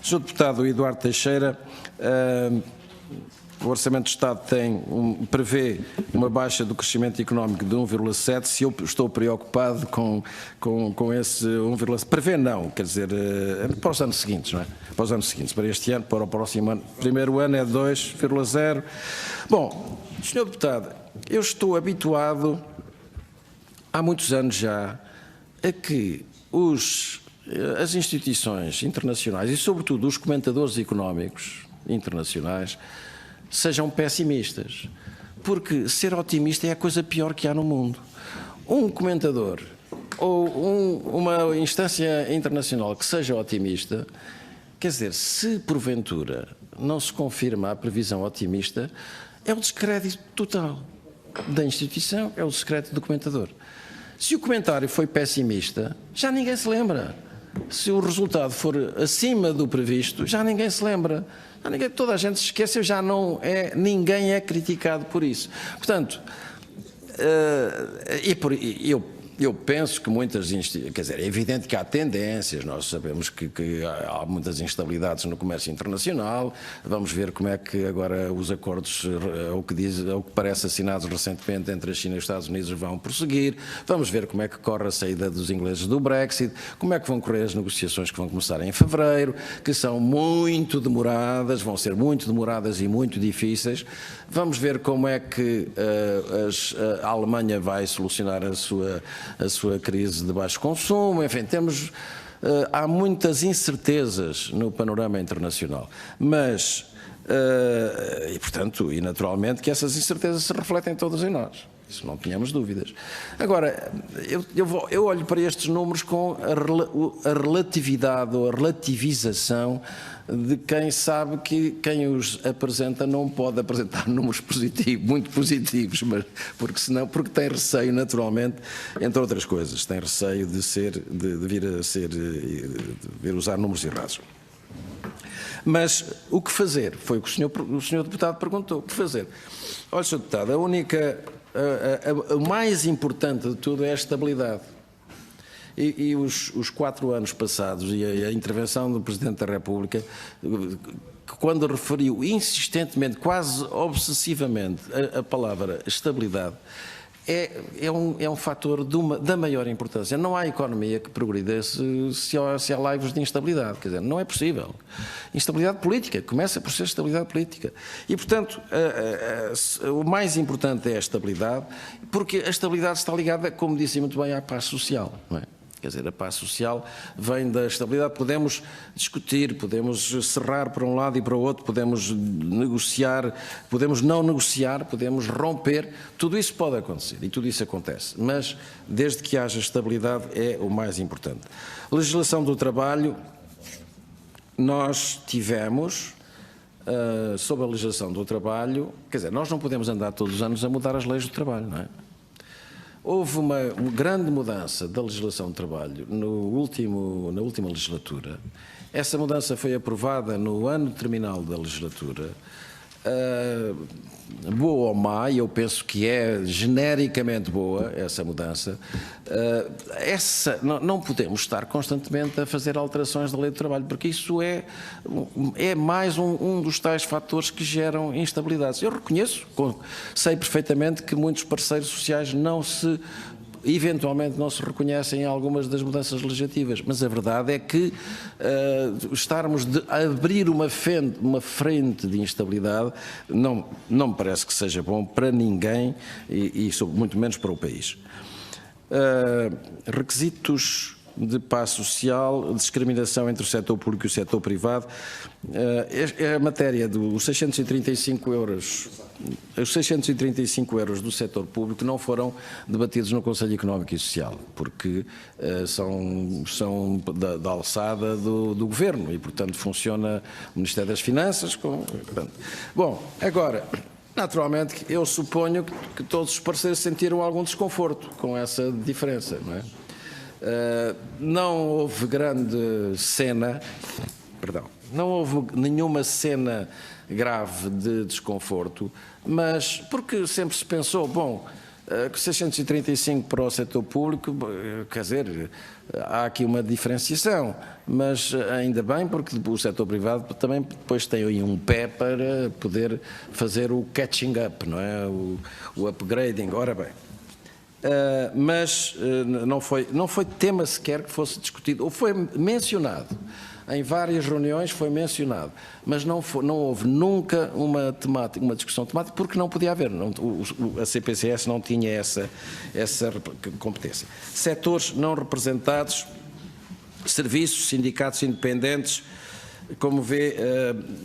Sr. Deputado Eduardo Teixeira, o Orçamento do Estado prevê uma baixa do crescimento económico de 1,7. Se eu estou preocupado com esse 1,7, prevê não, quer dizer, para os anos seguintes, não é? Para os anos seguintes, para este ano, para o próximo ano. Primeiro ano é 2,0. Bom, Sr. Deputado, eu estou habituado, há muitos anos já, a que as instituições internacionais e, sobretudo, os comentadores económicos internacionais sejam pessimistas, porque ser otimista é a coisa pior que há no mundo. Um comentador ou uma instância internacional que seja otimista, quer dizer, se porventura não se confirma a previsão otimista, é o descrédito total da instituição, é o descrédito do comentador. Se o comentário foi pessimista, já ninguém se lembra. Se o resultado for acima do previsto, já ninguém se lembra. Toda a gente se esqueceu, ninguém é criticado por isso. Portanto, eu penso que muitas, quer dizer, é evidente que há tendências, nós sabemos que há muitas instabilidades no comércio internacional, vamos ver como é que agora os acordos, ao que parece assinados recentemente entre a China e os Estados Unidos vão prosseguir, vamos ver como é que corre a saída dos ingleses do Brexit, como é que vão correr as negociações que vão começar em fevereiro, que são muito demoradas, vão ser muito demoradas e muito difíceis, vamos ver como é que a Alemanha vai solucionar a sua crise de baixo consumo, enfim, há muitas incertezas no panorama internacional, mas, e portanto, e naturalmente que essas incertezas se refletem todas em nós, isso não tínhamos dúvidas. Agora, eu olho para estes números com a relatividade ou a relativização de quem sabe que quem os apresenta não pode apresentar números positivos, muito positivos, mas porque tem receio naturalmente, entre outras coisas, tem receio de vir usar números errados. Mas o que fazer? Foi o que o senhor deputado perguntou. O que fazer? Olha, Sr. Deputado, o mais importante de tudo é a estabilidade. E os 4 anos passados e a intervenção do Presidente da República, quando referiu insistentemente, quase obsessivamente, a palavra estabilidade, é um fator da maior importância. Não há economia que progrida se há laivos de instabilidade. Quer dizer, não é possível. Instabilidade política, começa por ser estabilidade política. E, portanto, o mais importante é a estabilidade, porque a estabilidade está ligada, como disse muito bem, à paz social, não é? Quer dizer, a paz social vem da estabilidade. Podemos discutir, podemos serrar para um lado e para o outro, podemos negociar, podemos não negociar, podemos romper. Tudo isso pode acontecer e tudo isso acontece. Mas, desde que haja estabilidade, é o mais importante. Legislação do trabalho, nós tivemos, sobre a legislação do trabalho, quer dizer, nós não podemos andar todos os anos a mudar as leis do trabalho, não é? Houve uma grande mudança da legislação do trabalho na última legislatura. Essa mudança foi aprovada no ano terminal da legislatura. Boa ou má, eu penso que é genericamente boa essa mudança. Não podemos estar constantemente a fazer alterações da lei do trabalho, porque isso é mais um dos tais fatores que geram instabilidades. Eu reconheço, sei perfeitamente que muitos parceiros sociais eventualmente não se reconhecem em algumas das mudanças legislativas, mas a verdade é que estarmos a abrir uma frente de instabilidade não me parece que seja bom para ninguém e muito menos para o país. Requisitos de paz social, discriminação entre o setor público e o setor privado. A matéria dos 635 euros, os 635 euros do setor público não foram debatidos no Conselho Económico e Social, porque são da alçada do Governo e, portanto, funciona o Ministério das Finanças. Bom, agora, naturalmente, eu suponho que todos os parceiros sentiram algum desconforto com essa diferença, não é? Não houve não houve nenhuma cena grave de desconforto, mas porque sempre se pensou, bom, 635 para o setor público, quer dizer, há aqui uma diferenciação, mas ainda bem, porque o setor privado também depois tem aí um pé para poder fazer o catching up, não é? O upgrading. Ora bem, mas não foi tema sequer que fosse discutido, ou foi mencionado. Em várias reuniões foi mencionado, mas não houve nunca uma discussão temática, porque não podia haver. A CPCS não tinha essa competência. Setores não representados, serviços, sindicatos independentes, como vê,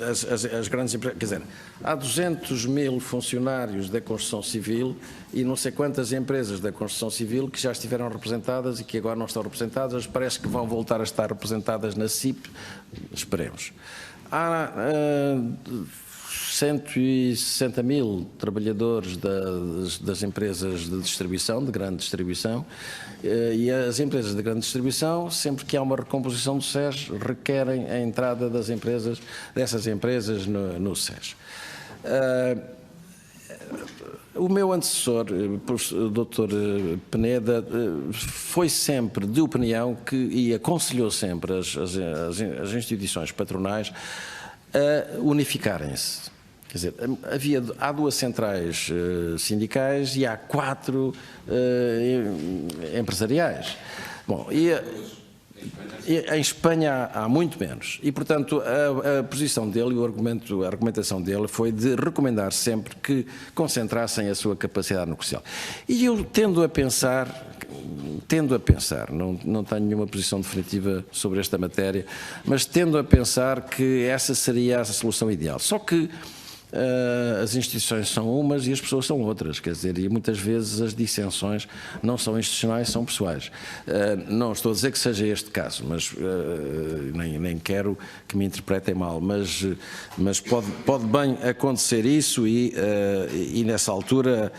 as grandes empresas, quer dizer, há 200 mil funcionários da construção civil e não sei quantas empresas da construção civil que já estiveram representadas e que agora não estão representadas, parece que vão voltar a estar representadas na CIP, esperemos. Há 160 mil trabalhadores das empresas de distribuição, de grande distribuição, e as empresas de grande distribuição, sempre que há uma recomposição do SES, requerem a entrada dessas empresas no SES. O meu antecessor, o Dr. Peneda, foi sempre de opinião e aconselhou sempre as instituições patronais a unificarem-se. Quer dizer, há 2 centrais sindicais e há 4 empresariais. Bom, e em Espanha há muito menos. E, portanto, a posição dele e a argumentação dele foi de recomendar sempre que concentrassem a sua capacidade negocial. E eu tendo a pensar, não tenho nenhuma posição definitiva sobre esta matéria, mas tendo a pensar que essa seria a solução ideal. Só que as instituições são umas e as pessoas são outras, quer dizer, e muitas vezes as dissensões não são institucionais, são pessoais. Não estou a dizer que seja este caso, mas nem quero que me interpretem mal, mas pode bem acontecer isso e nessa altura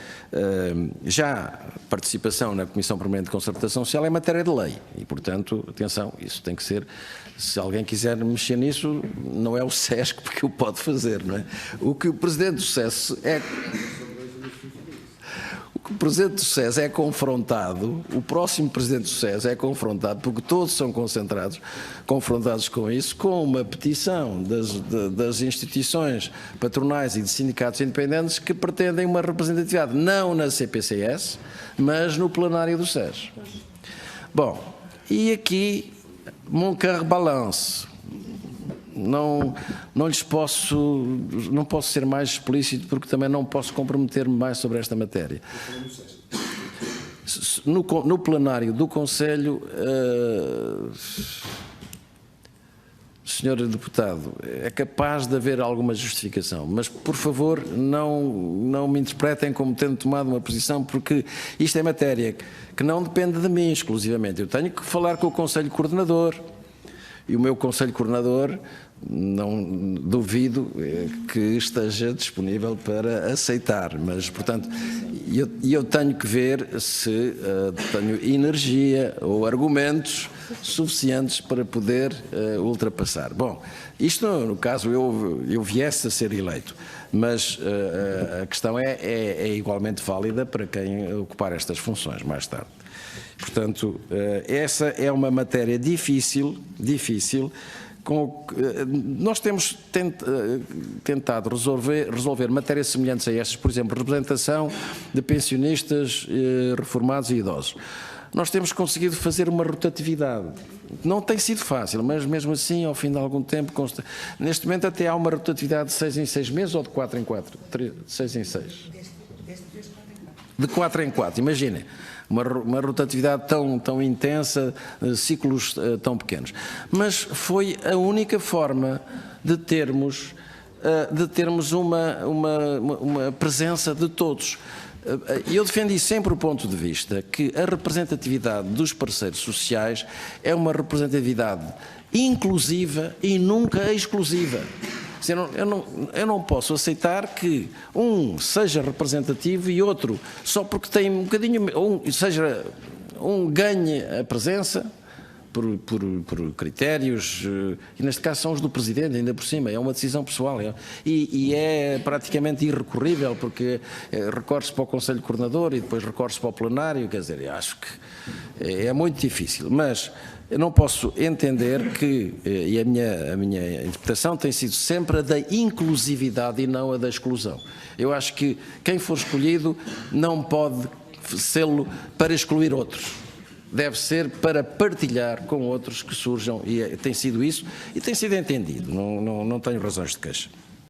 já participação na Comissão Permanente de Concertação Social é matéria de lei e, portanto, atenção, isso tem que ser, se alguém quiser mexer nisso, não é o SESC porque o pode fazer, não é? O que o Presidente do SES é confrontado, o próximo Presidente do SES é confrontado, porque todos são confrontados com isso, com uma petição das instituições patronais e de sindicatos independentes que pretendem uma representatividade, não na CPCS, mas no plenário do SES. Bom, e aqui, mon cœur balance. Não posso ser mais explícito porque também não posso comprometer-me mais sobre esta matéria. No plenário do Conselho, Sr. Deputado, é capaz de haver alguma justificação, mas por favor não me interpretem como tendo tomado uma posição, porque isto é matéria que não depende de mim exclusivamente. Eu tenho que falar com o Conselho Coordenador. E o meu Conselho Coordenador, não duvido que esteja disponível para aceitar, mas, portanto, eu tenho que ver se tenho energia ou argumentos suficientes para poder ultrapassar. Bom, isto no caso eu viesse a ser eleito, mas a questão é igualmente válida para quem ocupar estas funções mais tarde. Portanto, essa é uma matéria difícil. Nós temos tentado resolver matérias semelhantes a estas, por exemplo, representação de pensionistas, reformados e idosos. Nós temos conseguido fazer uma rotatividade. Não tem sido fácil, mas mesmo assim, ao fim de algum tempo, neste momento até há uma rotatividade de 6 em 6 meses ou de 4 em 4? 6 em 6? De 4 em 4, imaginem. Uma rotatividade tão intensa, ciclos tão pequenos. Mas foi a única forma de termos uma presença de todos. Eu defendi sempre o ponto de vista que a representatividade dos parceiros sociais é uma representatividade inclusiva e nunca exclusiva. Eu não posso aceitar que um seja representativo e outro, só porque tem um bocadinho, ganhe a presença, por critérios, e neste caso são os do Presidente, ainda por cima, é uma decisão pessoal, e é praticamente irrecorrível, porque recorre-se para o Conselho Coordenador e depois recorre-se para o plenário, quer dizer, eu acho que é muito difícil, mas eu não posso entender que, e a minha interpretação tem sido sempre a da inclusividade e não a da exclusão. Eu acho que quem for escolhido não pode sê-lo para excluir outros. Deve ser para partilhar com outros que surjam, e tem sido isso, e tem sido entendido, não tenho razões de queixa.